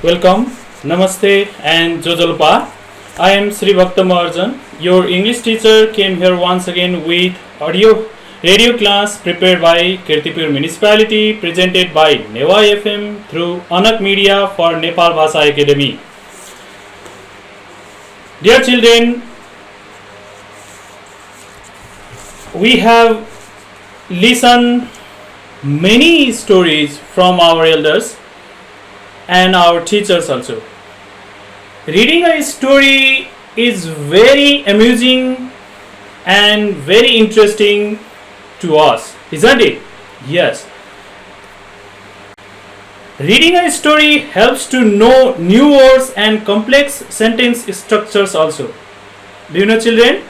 Welcome, Namaste and Jojolpa. I am Shri Bhakta Maharjan. Your English teacher came here once again with audio radio class prepared by Kirtipur Municipality, presented by Newa FM through Anak Media for Nepal Bhasha Academy. Dear children, we have listened many stories from our elders and our teachers also. Reading a story is very amusing and very interesting to us, isn't it? Yes. Reading a story helps to know new words and complex sentence structures also. Do you know, children?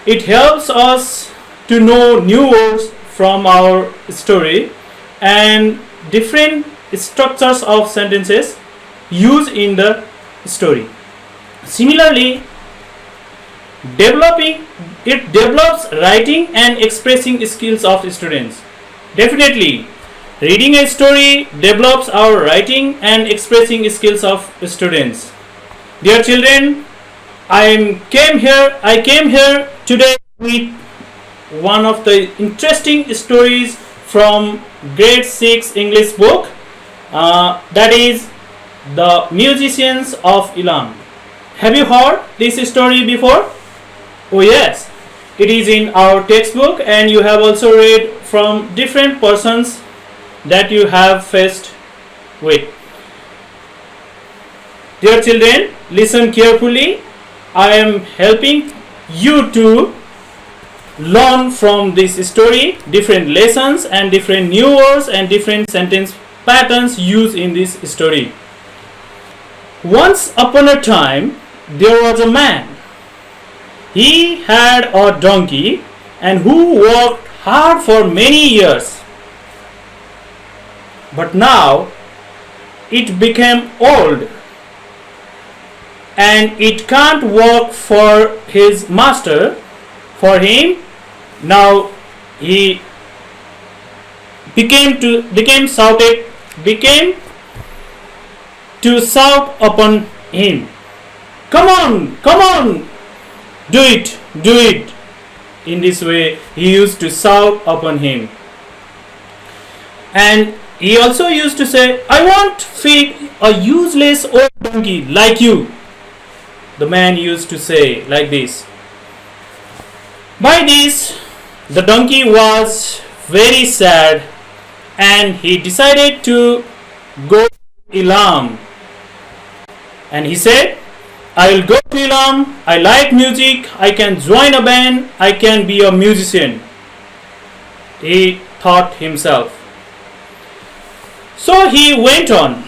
It helps us to know new words from our story and different structures of sentences used in the story. Similarly, it develops writing and expressing skills of students. Definitely, reading a story develops our writing and expressing skills of students. Dear children, I came here today with one of the interesting stories from grade 6 English book, that is The Musicians of Elam. Have you heard this story before? Oh yes, it is in our textbook and you have also read from different persons that you have faced with. Dear children, listen carefully. I am helping you to learn from this story different lessons and different new words and different sentence patterns used in this story. Once upon a time, there was a man. He had a donkey and who worked hard for many years. But now it became old and it can't work for his master. For him, now he became to shout upon him. Come on, do it. In this way, he used to shout upon him. And he also used to say, I won't feed a useless old donkey like you. The man used to say like this. By this, the donkey was very sad and he decided to go to Elam. And he said, I will go to Elam, I like music, I can join a band, I can be a musician. He thought himself. So he went on.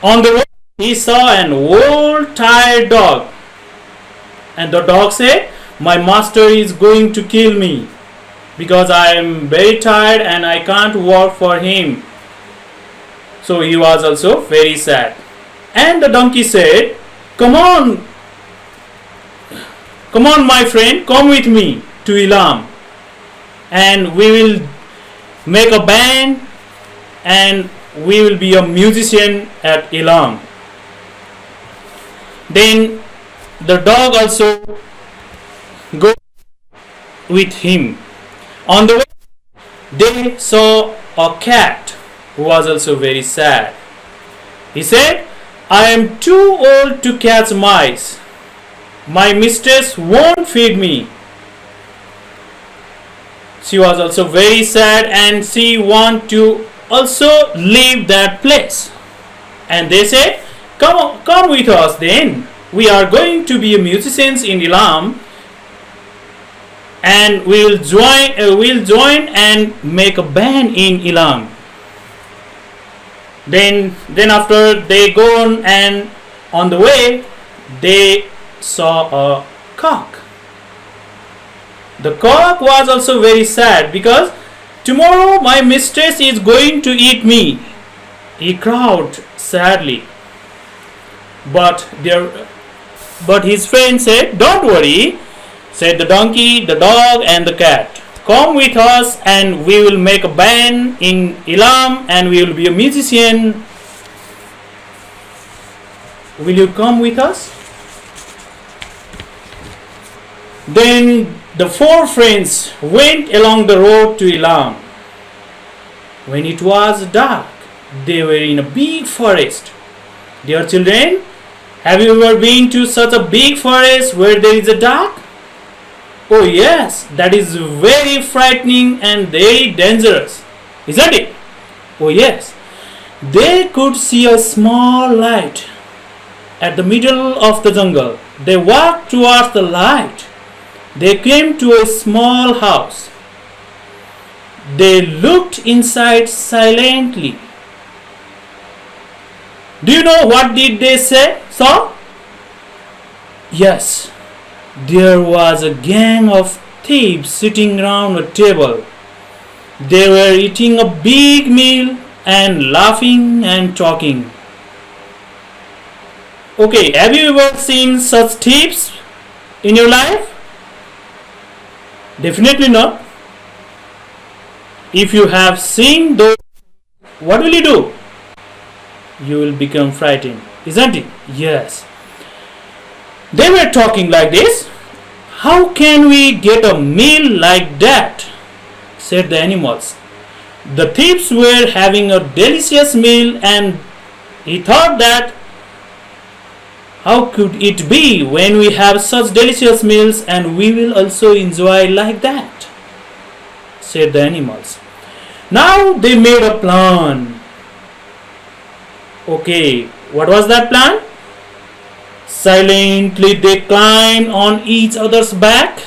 On the road, he saw an old tired dog. And the dog said, my master is going to kill me because I am very tired and I can't work for him. So he was also very sad. And the donkey said, come on my friend, come with me to Elam and we will make a band and we will be a musician at Elam. Then the dog also go with him. On the way, they saw a cat who was also very sad. He said, I am too old to catch mice. My mistress won't feed me. She was also very sad and she wanted to also leave that place. And they said, come with us then. We are going to be musicians in Elam and we'll join and make a band in Elam. Then after they go on and on the way they saw a cock. The cock was also very sad because tomorrow my mistress is going to eat me. He cried sadly. But his friend said, don't worry, said the donkey, the dog and the cat. Come with us and we will make a band in Elam and we will be a musician. Will you come with us? Then the four friends went along the road to Elam. When it was dark, they were in a big forest. Dear children, have you ever been to such a big forest where there is a dark? Oh yes, that is very frightening and very dangerous, isn't it? Oh yes, they could see a small light at the middle of the jungle. They walked towards the light. They came to a small house. They looked inside silently. Do you know what did they saw? Yes, there was a gang of thieves sitting around a table. They were eating a big meal and laughing and talking. Okay, have you ever seen such thieves in your life? Definitely not. If you have seen those, what will you do? You will become frightened, isn't it? Yes. They were talking like this. How can we get a meal like that? Said the animals. The thieves were having a delicious meal and he thought that how could it be when we have such delicious meals and we will also enjoy like that? Said the animals. Now they made a plan. Okay, what was that plan? Silently they climbed on each other's back.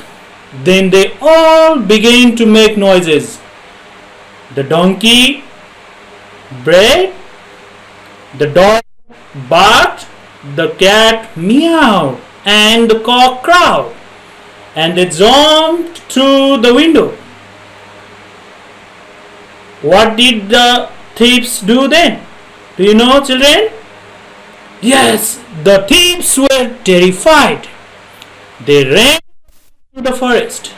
Then they all began to make noises. The donkey brayed, the dog barked, the cat meowed, and the cock crowed, and they jumped through the window. What did the thieves do then? Do you know, children? Yes, the thieves were terrified. They ran to the forest.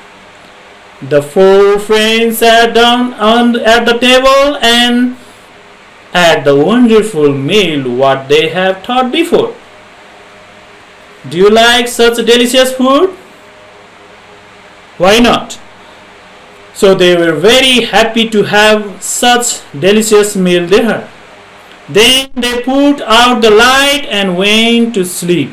The four friends sat down at the table and ate the wonderful meal what they have thought before. Do you like such delicious food? Why not? So they were very happy to have such delicious meal there. Then they put out the light and went to sleep.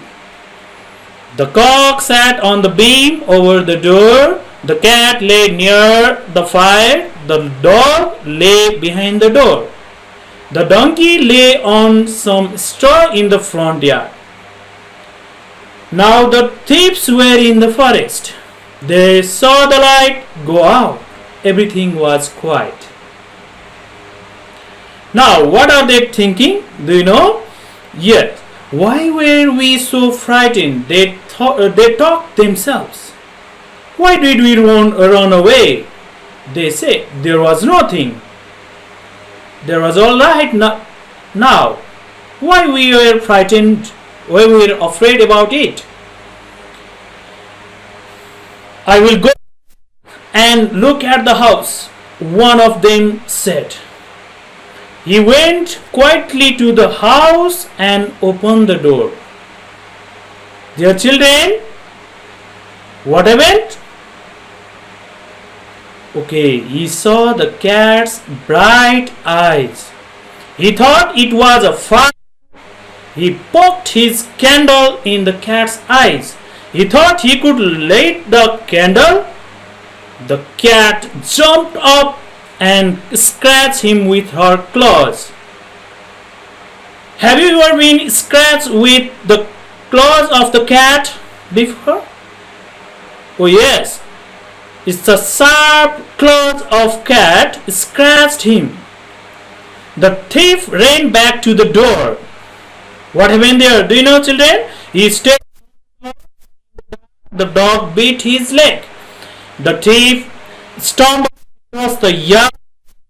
The cock sat on the beam over the door. The cat lay near the fire. The dog lay behind the door. The donkey lay on some straw in the front yard. Now the thieves were in the forest. They saw the light go out. Everything was quiet. Now what are they thinking? Do you know? Yes. Why were we so frightened? They talked themselves. Why did we run away? They say there was nothing. There was all right now. Why we were frightened? Why we were afraid about it? I will go and look at the house, one of them said. He went quietly to the house and opened the door. Dear children, what happened? Okay, he saw the cat's bright eyes. He thought it was a fire. He poked his candle in the cat's eyes. He thought he could light the candle. The cat jumped up and scratched him with her claws. Have you ever been scratched with the claws of the cat before? Oh yes, it's the sharp claws of cat scratched him. The thief ran back to the door. What happened there? Do you know, children? He stayed. The dog bit his leg. The thief stumbled across the yard.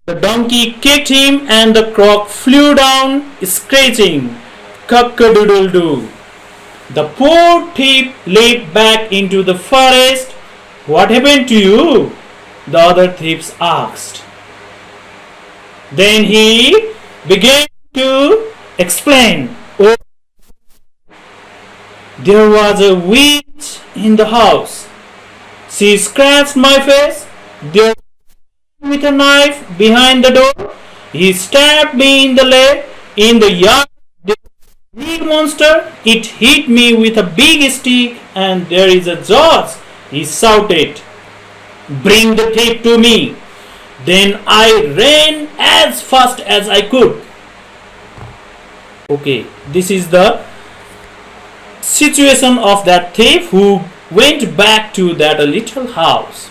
The donkey kicked him and the croc flew down, screeching, cock-a-doodle-doo. The poor thief leaped back into the forest. What happened to you? The other thieves asked. Then he began to explain. Oh, There was a witch in the house. She scratched my face. There with a knife behind the door. He stabbed me in the leg. In the yard, there was a big monster. It hit me with a big stick, and there is a George. He shouted, "Bring the tape to me." Then I ran as fast as I could. Okay, this is the situation of that thief who went back to that little house.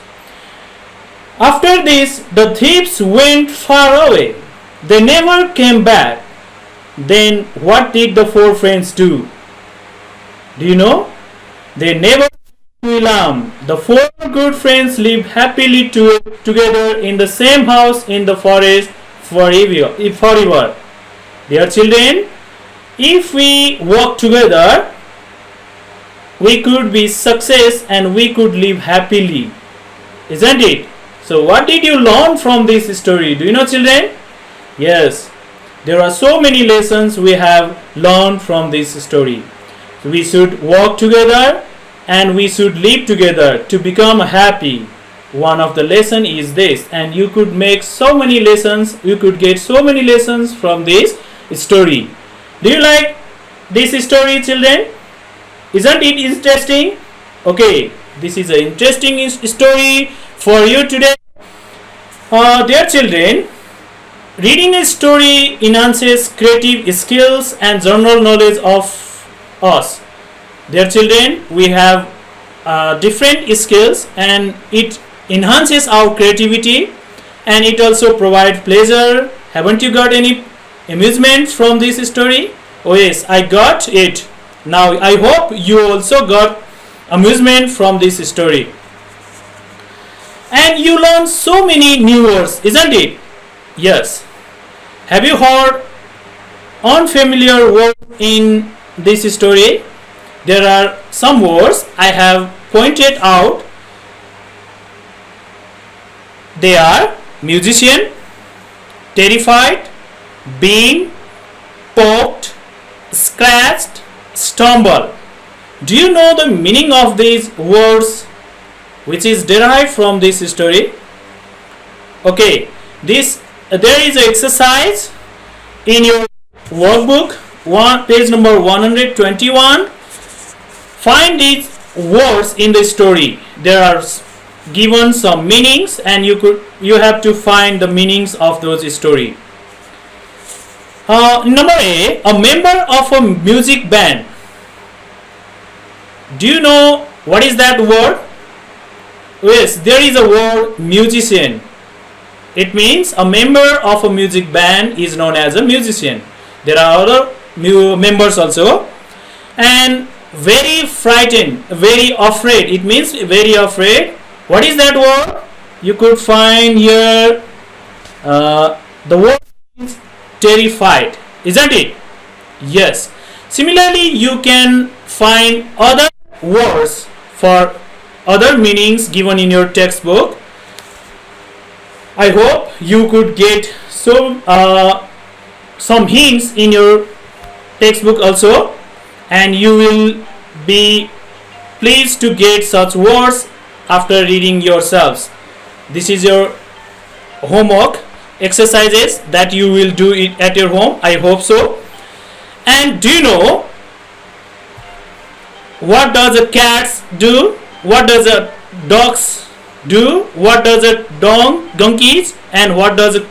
After this, the thieves went far away. They never came back. Then what did the four friends do? Do you know? They never to Elam. The four good friends lived happily together in the same house in the forest forever. Dear children, if we work together, we could be success and we could live happily, isn't it? So what did you learn from this story? Do you know, children? Yes, there are so many lessons we have learned from this story. So we should work together and we should live together to become happy. One of the lesson is this, and you could make so many lessons, you could get so many lessons from this story. Do you like this story, children? Isn't it interesting? Okay, this is an interesting story for you today. Dear children, reading a story enhances creative skills and general knowledge of us. Dear children, we have different skills and it enhances our creativity and it also provides pleasure. Haven't you got any amusement from this story? Oh yes, I got it. Now I hope you also got amusement from this story. And you learn so many new words, isn't it? Yes. Have you heard unfamiliar words in this story? There are some words I have pointed out. They are musician, terrified, being, poked, scratched, stumble. Do you know the meaning of these words which is derived from this story? Okay, there is an exercise in your workbook, page number 121. Find these words in the story. There are given some meanings and you have to find the meanings of those story. Number A member of a music band. Do you know what is that word? Yes, there is a word musician. It means a member of a music band is known as a musician. There are other members also. And very frightened, very afraid. It means very afraid. What is that word? You could find here the word is terrified, isn't it? Yes. Similarly, you can find other words for other meanings given in your textbook. I hope you could get some hints in your textbook also, and you will be pleased to get such words after reading yourselves. This is your homework exercises that you will do it at your home. I hope so. And do you know what does a cat do? What does a dogs do? What does a donkeys and what does a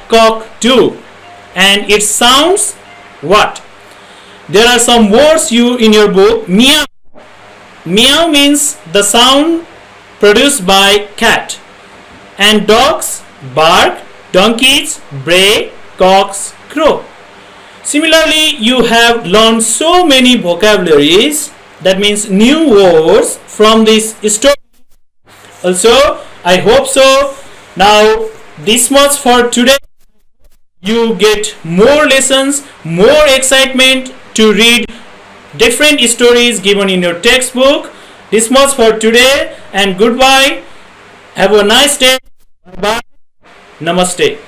cock do? And it sounds what? There are some words in your book. Meow. Meow means the sound produced by cat. And dogs bark, donkeys bray, cocks crow. Similarly, you have learned so many vocabularies, that means new words from this story. Also, I hope so. Now, this much for today. You get more lessons, more excitement to read different stories given in your textbook. This much for today and goodbye. Have a nice day. Bye. Namaste.